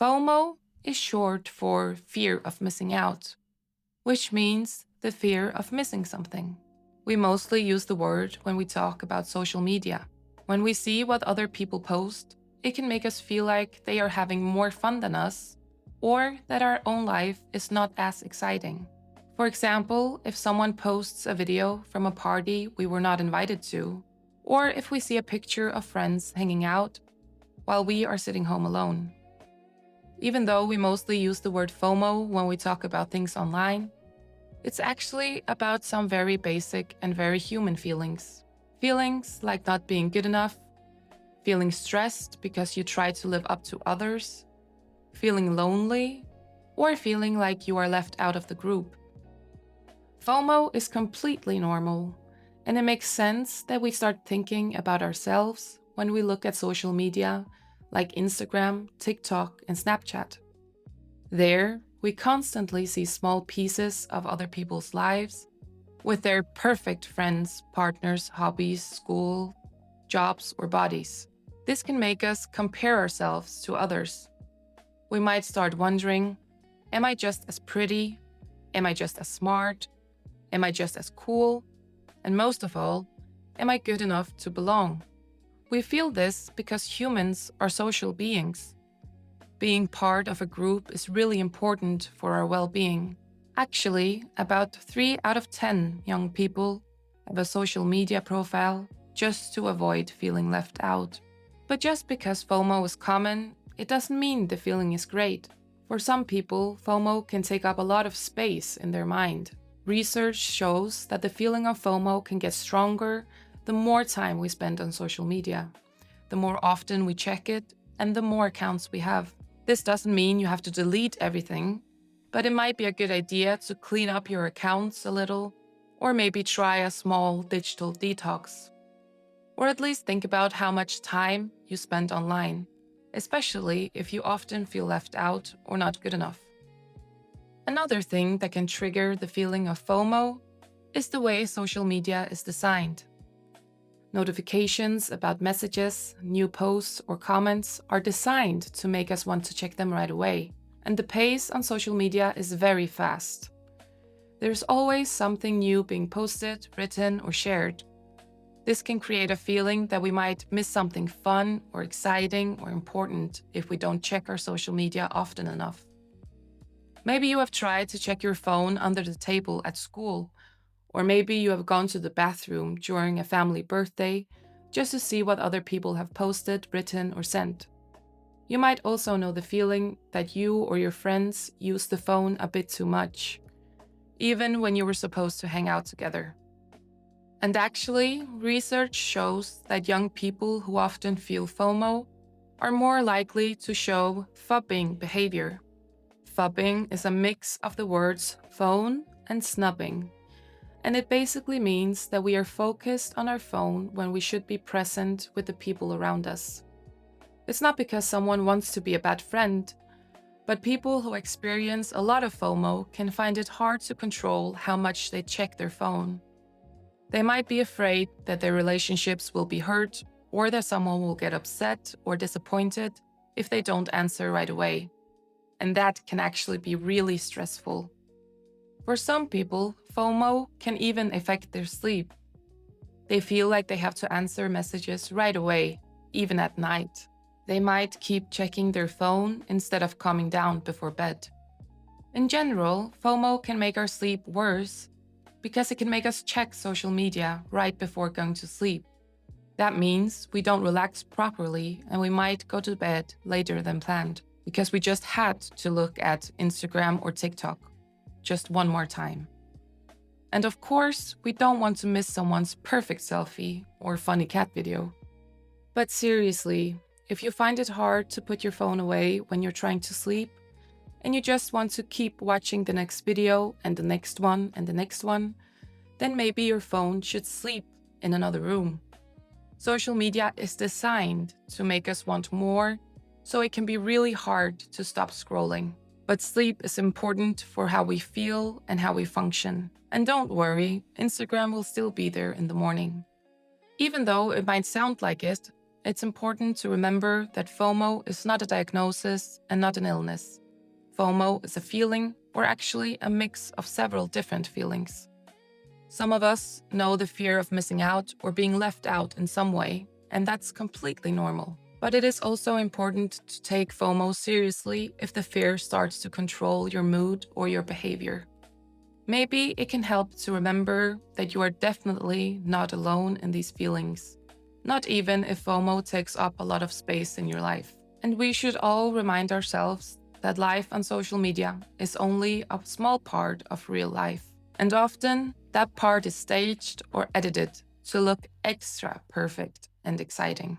FOMO is short for fear of missing out, which means the fear of missing something. We mostly use the word when we talk about social media. When we see what other people post, it can make us feel like they are having more fun than us, or that our own life is not as exciting. For example, if someone posts a video from a party we were not invited to, or if we see a picture of friends hanging out while we are sitting home alone. Even though we mostly use the word FOMO when we talk about things online, it's actually about some very basic and very human feelings. Feelings like not being good enough, feeling stressed because you try to live up to others, feeling lonely, or feeling like you are left out of the group. FOMO is completely normal, and it makes sense that we start thinking about ourselves when we look at social media like Instagram, TikTok, and Snapchat. There, we constantly see small pieces of other people's lives with their perfect friends, partners, hobbies, school, jobs, or bodies. This can make us compare ourselves to others. We might start wondering, am I just as pretty? Am I just as smart? Am I just as cool? And most of all, am I good enough to belong? We feel this because humans are social beings. Being part of a group is really important for our well-being. Actually, about 3 out of 10 young people have a social media profile just to avoid feeling left out. But just because FOMO is common, it doesn't mean the feeling is great. For some people, FOMO can take up a lot of space in their mind. Research shows that the feeling of FOMO can get stronger the more time we spend on social media, the more often we check it, and the more accounts we have. This doesn't mean you have to delete everything, but it might be a good idea to clean up your accounts a little, or maybe try a small digital detox. Or at least think about how much time you spend online, especially if you often feel left out or not good enough. Another thing that can trigger the feeling of FOMO is the way social media is designed. Notifications about messages, new posts, or comments are designed to make us want to check them right away. And the pace on social media is very fast. There's always something new being posted, written, or shared. This can create a feeling that we might miss something fun or exciting or important if we don't check our social media often enough. Maybe you have tried to check your phone under the table at school, or maybe you have gone to the bathroom during a family birthday just to see what other people have posted, written, or sent. You might also know the feeling that you or your friends use the phone a bit too much, even when you were supposed to hang out together. And actually, research shows that young people who often feel FOMO are more likely to show phubbing behavior. Phubbing is a mix of the words phone and snubbing, and it basically means that we are focused on our phone when we should be present with the people around us. It's not because someone wants to be a bad friend, but people who experience a lot of FOMO can find it hard to control how much they check their phone. They might be afraid that their relationships will be hurt, or that someone will get upset or disappointed if they don't answer right away. And that can actually be really stressful. For some people, FOMO can even affect their sleep. They feel like they have to answer messages right away, even at night. They might keep checking their phone instead of calming down before bed. In general, FOMO can make our sleep worse because it can make us check social media right before going to sleep. That means we don't relax properly and we might go to bed later than planned because we just had to look at Instagram or TikTok just one more time. And of course, we don't want to miss someone's perfect selfie or funny cat video. But seriously, if you find it hard to put your phone away when you're trying to sleep, and you just want to keep watching the next video and the next one and the next one, then maybe your phone should sleep in another room. Social media is designed to make us want more, so it can be really hard to stop scrolling. But sleep is important for how we feel and how we function. And don't worry, Instagram will still be there in the morning. Even though it might sound like it, It's important to remember that FOMO is not a diagnosis and not an illness. FOMO is a feeling, or actually a mix of several different feelings. Some of us know the fear of missing out or being left out in some way, and that's completely normal. But it is also important to take FOMO seriously if the fear starts to control your mood or your behavior. Maybe it can help to remember that you are definitely not alone in these feelings, not even if FOMO takes up a lot of space in your life. And we should all remind ourselves that life on social media is only a small part of real life. And often, that part is staged or edited to look extra perfect and exciting.